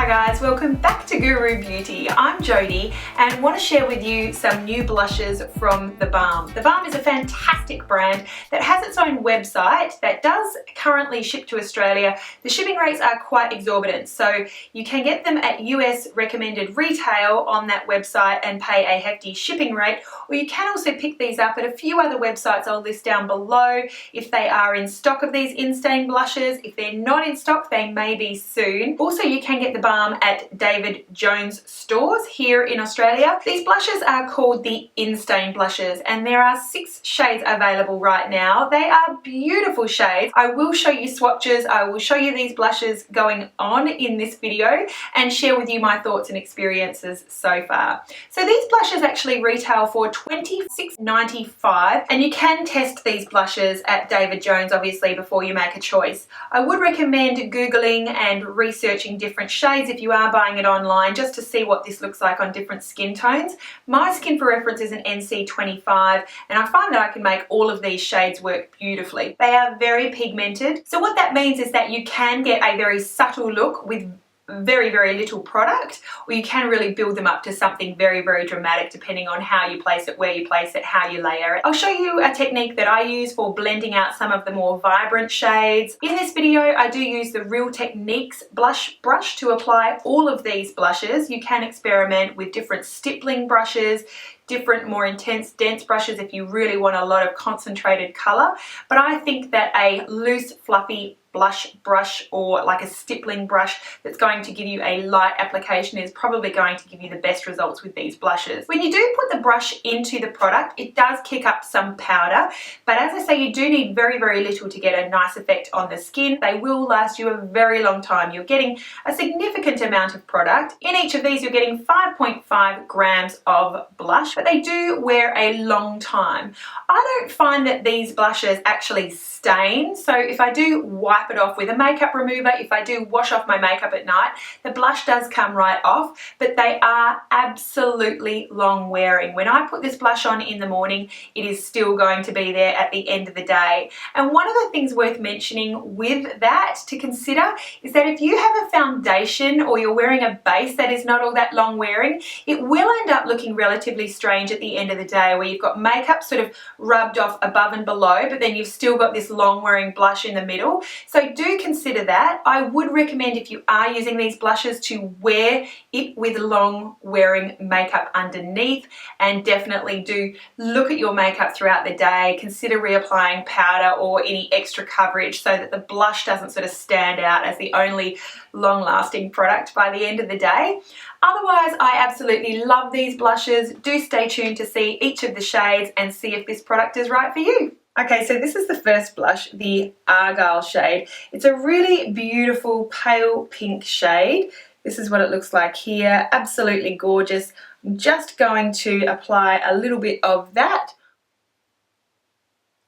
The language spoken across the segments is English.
Hi guys, welcome back to GOO ROO Beauty. I'm Jodie and want to share with you some new blushes from TheBalm. TheBalm is a fantastic brand that has its own website that does currently ship to Australia. The shipping rates are quite exorbitant, so you can get them at US recommended retail on that website and pay a hefty shipping rate, or you can also pick these up at a few other websites I'll list down below if they are in stock of these InStain blushes. If they're not in stock, they may be soon. Also, you can get the balm at David Jones stores here in Australia. These blushes are called the InStain blushes and there are 6 shades available right now. They are beautiful shades. I will show you swatches. I will show you these blushes going on in this video and share with you my thoughts and experiences so far. So these blushes actually retail for $26.95 and you can test these blushes at David Jones obviously before you make a choice. I would recommend Googling and researching different shades if you are buying it online, just to see what this looks like on different skin tones. My skin for reference is an NC25 and I find that I can make all of these shades work beautifully. They are very pigmented, so what that means is that you can get a very subtle look with very little product, or you can really build them up to something very dramatic depending on how you place it, where you place it, how you layer it. I'll show you a technique that I use for blending out some of the more vibrant shades. In this video I do use the Real Techniques blush brush to apply all of these blushes. You can experiment with different stippling brushes, different more intense dense brushes if you really want a lot of concentrated colour, but I think that a loose fluffy blush brush or like a stippling brush that's going to give you a light application is probably going to give you the best results with these blushes. When you do put the brush into the product, it does kick up some powder, but as I say, you do need very little to get a nice effect on the skin. They will last you a very long time. You're getting a significant amount of product. In each of these you're getting 5.5 grams of blush, but they do wear a long time. I don't find that these blushes actually stain, so if I do wipe it off with a makeup remover, if I do wash off my makeup at night, the blush does come right off, but they are absolutely long wearing. When I put this blush on in the morning, it is still going to be there at the end of the day. And one of the things worth mentioning with that to consider is that if you have a foundation or you're wearing a base that is not all that long wearing, it will end up looking relatively strange at the end of the day, where you've got makeup sort of rubbed off above and below, but then you've still got this long wearing blush in the middle. So do consider that. I would recommend, if you are using these blushes, to wear it with long wearing makeup underneath, and definitely do look at your makeup throughout the day. Consider reapplying powder or any extra coverage so that the blush doesn't sort of stand out as the only long lasting product by the end of the day. Otherwise, I absolutely love these blushes. Do stay tuned to see each of the shades and see if this product is right for you. Okay, so this is the first blush, the Argyle shade. It's a really beautiful pale pink shade. This is what it looks like here. Absolutely gorgeous. I'm just going to apply a little bit of that.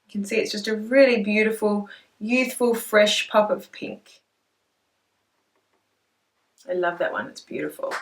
You can see it's just a really beautiful, youthful, fresh pop of pink. I love that one, it's beautiful.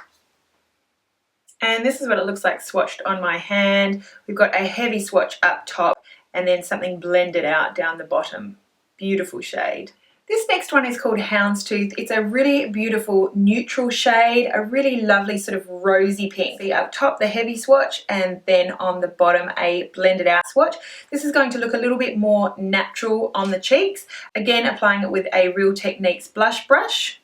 And this is what it looks like swatched on my hand. We've got a heavy swatch up top and then something blended out down the bottom. Beautiful shade. This next one is called Houndstooth. It's a really beautiful neutral shade, a really lovely sort of rosy pink. The up top, the heavy swatch, and then on the bottom, a blended out swatch. This is going to look a little bit more natural on the cheeks. Again, applying it with a Real Techniques blush brush.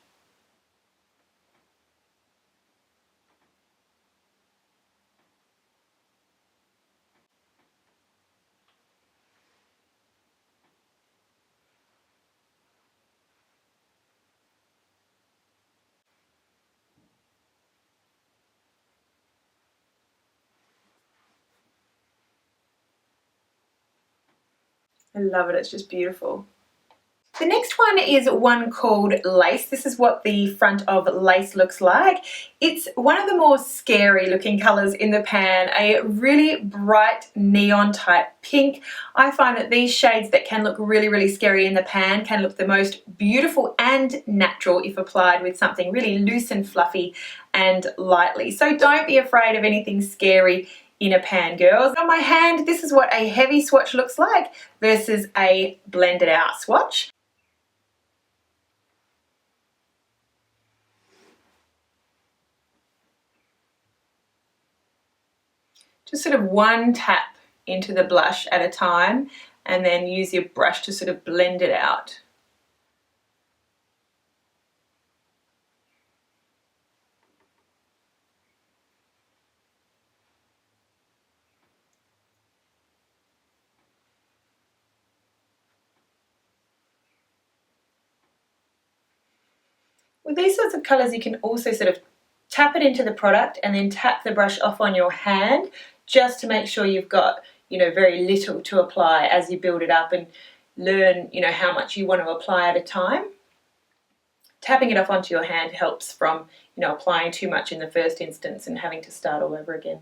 I love it, it's just beautiful. The next one is one called Lace. This is what the front of Lace looks like. It's one of the more scary looking colours in the pan, a really bright neon type pink. I find that these shades that can look really scary in the pan can look the most beautiful and natural if applied with something really loose and fluffy and lightly. So don't be afraid of anything scary in a pan, girls. On my hand, this is what a heavy swatch looks like versus a blended out swatch. Just sort of one tap into the blush at a time, and then use your brush to sort of blend it out. With these sorts of colours, you can also sort of tap it into the product and then tap the brush off on your hand, just to make sure you've got, you know, very little to apply as you build it up and learn, you know, how much you want to apply at a time. Tapping it off onto your hand helps from, you know, applying too much in the first instance and having to start all over again.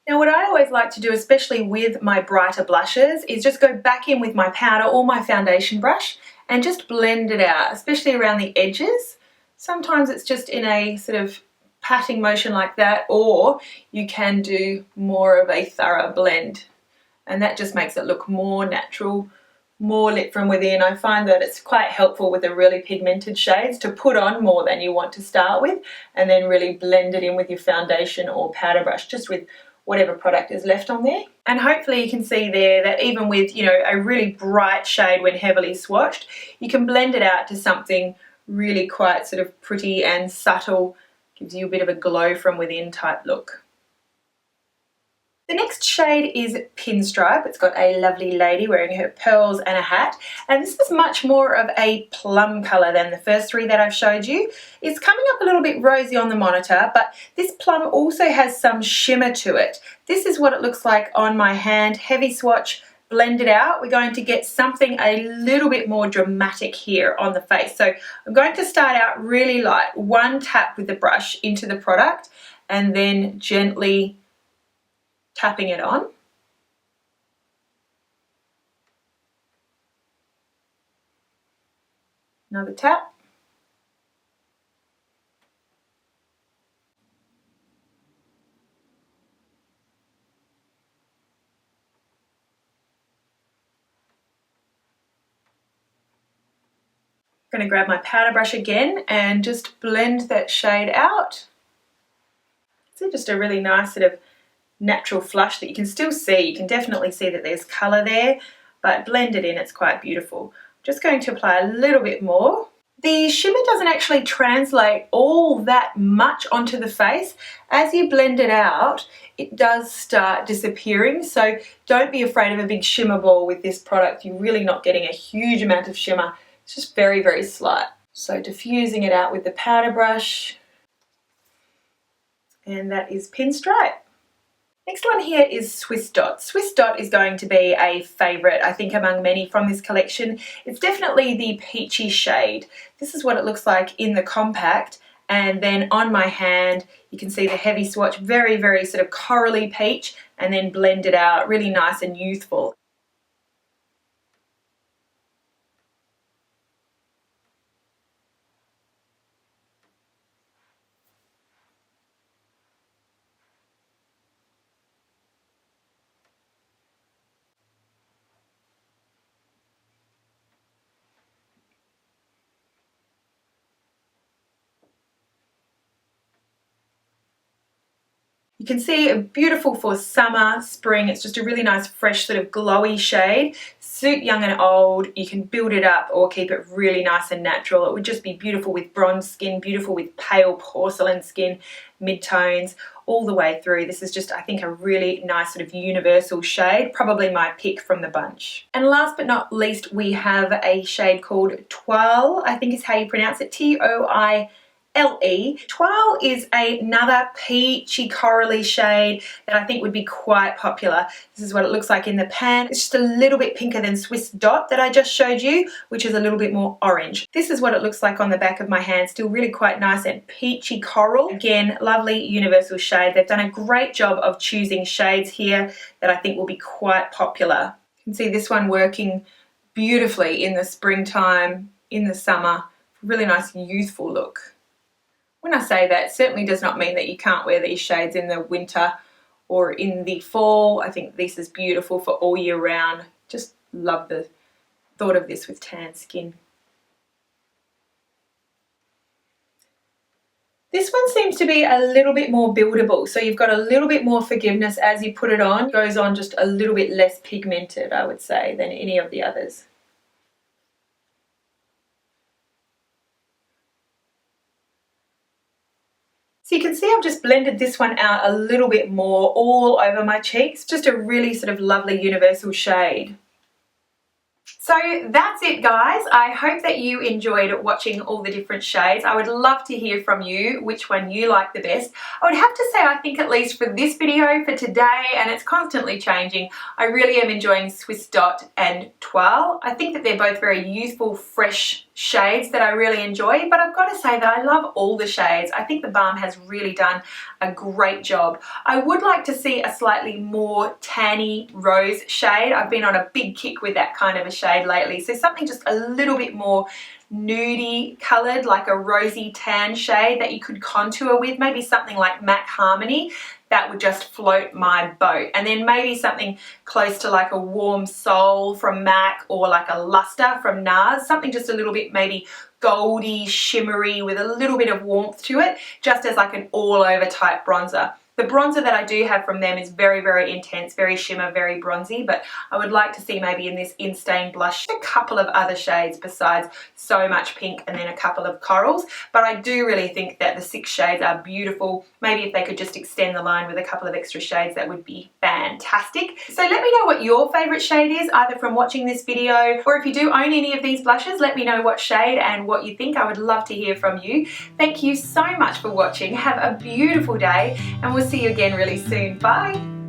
Now, what I always like to do, especially with my brighter blushes, is just go back in with my powder or my foundation brush and just blend it out, especially around the edges. Sometimes it's just in a sort of patting motion like that, or you can do more of a thorough blend, and that just makes it look more natural, more lit from within. I find that it's quite helpful with the really pigmented shades to put on more than you want to start with, and then really blend it in with your foundation or powder brush, just with whatever product is left on there. And hopefully you can see there that even with, you know, a really bright shade when heavily swatched, you can blend it out to something really quite sort of pretty and subtle, gives you a bit of a glow from within type look. The next shade is Pinstripe. It's got a lovely lady wearing her pearls and a hat, and this is much more of a plum colour than the first three that I've showed you. It's coming up a little bit rosy on the monitor, but this plum also has some shimmer to it. This is what it looks like on my hand. Heavy swatch, blend it out. We're going to get something a little bit more dramatic here on the face. So I'm going to start out really light, one tap with the brush into the product, and then gently tapping it on. Another tap. I'm going to grab my powder brush again and just blend that shade out. It's just a really nice sort of natural flush that you can still see. You can definitely see that there's colour there, but blend it in, it's quite beautiful. I'm just going to apply a little bit more. The shimmer doesn't actually translate all that much onto the face. As you blend it out, it does start disappearing, so don't be afraid of a big shimmer ball with this product. You're really not getting a huge amount of shimmer. It's just very, very slight. So diffusing it out with the powder brush, and that is Pinstripe. Next one here is Swiss Dot. Swiss Dot is going to be a favourite, I think, among many from this collection. It's definitely the peachy shade. This is what it looks like in the compact, and then on my hand you can see the heavy swatch, very, very sort of corally peach, and then blend it out, really nice and youthful. You can see beautiful for summer, spring. It's just a really nice, fresh, sort of glowy shade. Suit young and old. You can build it up or keep it really nice and natural. It would just be beautiful with bronze skin, beautiful with pale porcelain skin, mid-tones, all the way through. This is just, I think, a really nice sort of universal shade, probably my pick from the bunch. And last but not least, we have a shade called Toile, I think is how you pronounce it, T-O-I-L-E. Toile is another peachy corally shade that I think would be quite popular. This is what it looks like in the pan. It's just a little bit pinker than Swiss Dot that I just showed you, which is a little bit more orange. This is what it looks like on the back of my hand, still really quite nice and peachy coral. Again, lovely universal shade. They've done a great job of choosing shades here that I think will be quite popular. You can see this one working beautifully in the springtime, in the summer. Really nice youthful look. When I say that, it certainly does not mean that you can't wear these shades in the winter or in the fall. I think this is beautiful for all year round. Just love the thought of this with tan skin. This one seems to be a little bit more buildable, so you've got a little bit more forgiveness as you put it on. It goes on just a little bit less pigmented, I would say, than any of the others. So you can see I've just blended this one out a little bit more all over my cheeks. Just a really sort of lovely universal shade. So that's it, guys. I hope that you enjoyed watching all the different shades. I would love to hear from you which one you like the best. I would have to say, I think at least for this video, for today, and it's constantly changing, I really am enjoying Swiss Dot and Toile. I think that they're both very youthful, fresh shades that I really enjoy, but I've got to say that I love all the shades. I think the balm has really done a great job. I would like to see a slightly more tanny rose shade. I've been on a big kick with that kind of a shade lately, so something just a little bit more nudie coloured, like a rosy tan shade that you could contour with, maybe something like MAC Harmony. That would just float my boat. And then maybe something close to like a Warm Soul from MAC, or like a Luster from NARS, something just a little bit maybe goldy, shimmery with a little bit of warmth to it, just as like an all over type bronzer. The bronzer that I do have from them is very, very intense, very shimmer, very bronzy, but I would like to see maybe in this InStain blush a couple of other shades besides so much pink and then a couple of corals. But I do really think that the 6 shades are beautiful. Maybe if they could just extend the line with a couple of extra shades, that would be fantastic. So let me know what your favorite shade is, either from watching this video, or if you do own any of these blushes, let me know what shade and what you think. I would love to hear from you. Thank you so much for watching. Have a beautiful day, and we'll see you again really soon. Bye.